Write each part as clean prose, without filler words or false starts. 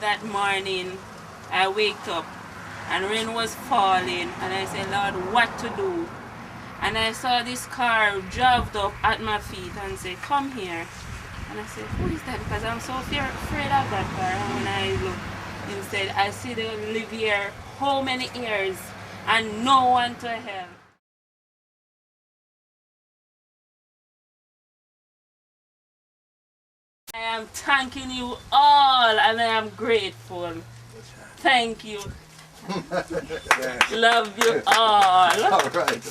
That morning I waked up and rain was falling and I said, Lord, what to do? And I saw this car drive up at my feet and said, come here. And I said, who is that? Because I'm so afraid of that car. And when I looked instead, I see they live here how many years and no one to help. I am thanking you all and I am grateful. Thank you. Love you all. All right.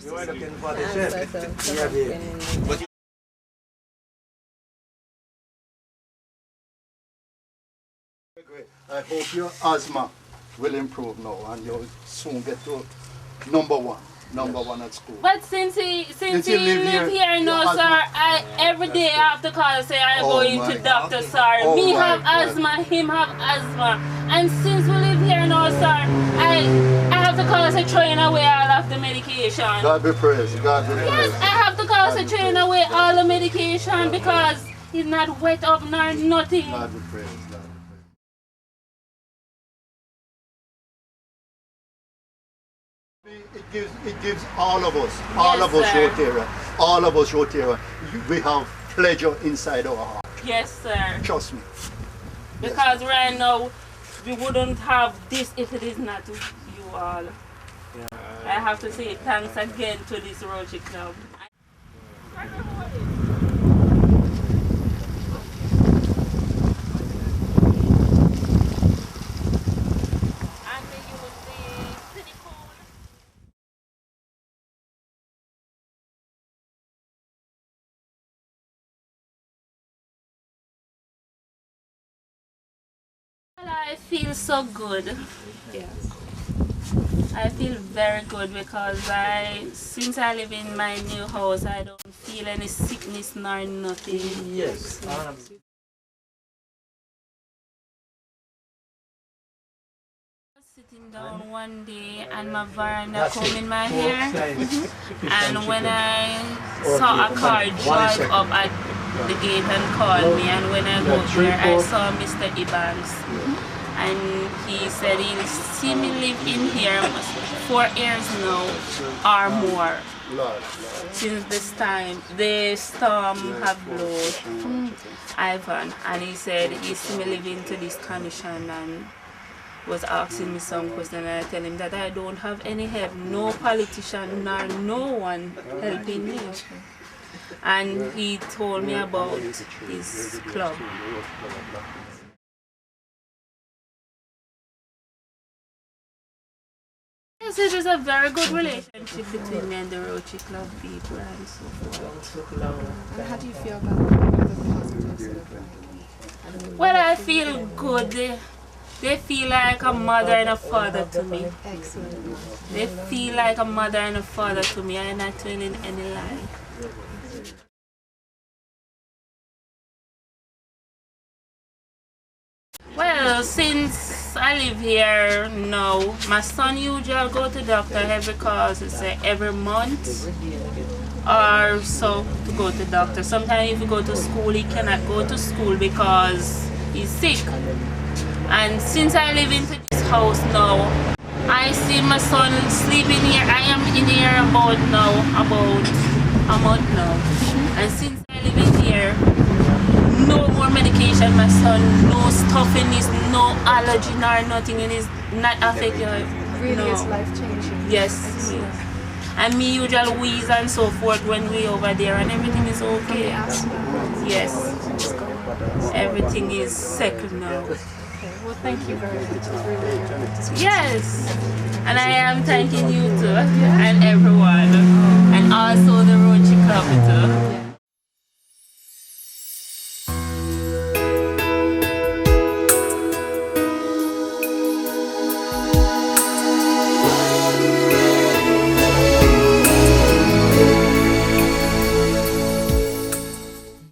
You are looking for the chef. I hope your asthma will improve now and you'll soon get to number one at school. But since he live here now, sir, every day I have to call and say I'm going to doctor, sir. Me have asthma, him have asthma. And since we live here now, sir, I have to call and say throwing away all of the medication. God be praised, God be praised. Yes, I have to call and say throwing away all the medication because he's not wet up nor nothing. God be praised. It gives all of us Rotarians, we have pleasure inside our heart. Yes, sir. Trust me. Because right now, we wouldn't have this if it is not you all. Yeah. I have to say thanks again to this Rotary Club. I feel so good. Yes. I feel very good because since I live in my new house, I don't feel any sickness nor nothing. Yes. Sitting down one day and my veranda comb in my hair, and when I saw a car drive up at the gate and called me, and when I go there I saw Mr. Evans, and he said he'll see me live in here 4 years now or more. Since this time the storm have blown Ivan, and he said he see me live into this condition and was asking me some question, and I tell him that I don't have any help, no politician nor no one helping me. And he told me about his club. Yes, it is a very good relationship between me and the Rotary Club people and so forth. And how do you feel about the positives? Well, I feel good. They feel like a mother and a father to me. Excellent. They feel like a mother and a father to me. I'm not telling any lie. Well, since I live here now, my son usually go to doctor every month or so to go to doctor. Sometimes if you go to school, he cannot go to school because he's sick. And since I live into this house now, I see my son sleeping here. I am in here about a month now. And since I live in here, no more medication, my son, no stuffiness, no allergy nor nothing, and it's not affecting him. Really is life changing. Yes. And me usually wheeze and so forth when we over there, and everything is okay. Yes. Everything is settled now. Well, thank you very much. It's really good. Yes, and I am thanking you too, and everyone, and also the Rotary Club too.